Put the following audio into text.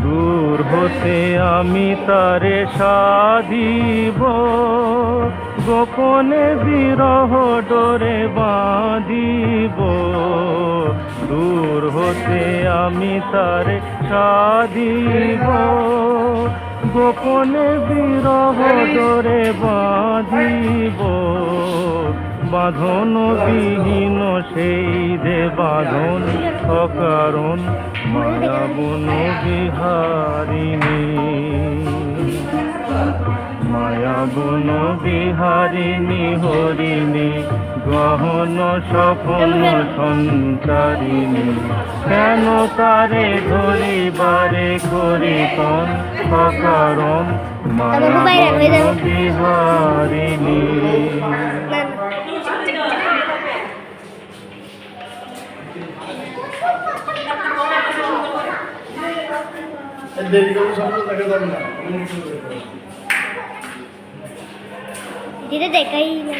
দূর হতে আমি তারে সাধিব, গোপনে বিরহ ডোরে বাঁধিব। দূর হতে আমি তারে সাধিব, গোপনে বিরহ ডোরে বাঁধিব। বাঁধন বিহীন সেই যে বাঁধন অকারণ, মায়া বন বিহারিণী। মায়া বন বিহারিণী হরিণী, গহন স্বপন সঞ্চারিণী। কেন তারে ধরিবারে করিতন অকারণ, মায়া বন বিহারিণী। দিদি দেখাই না।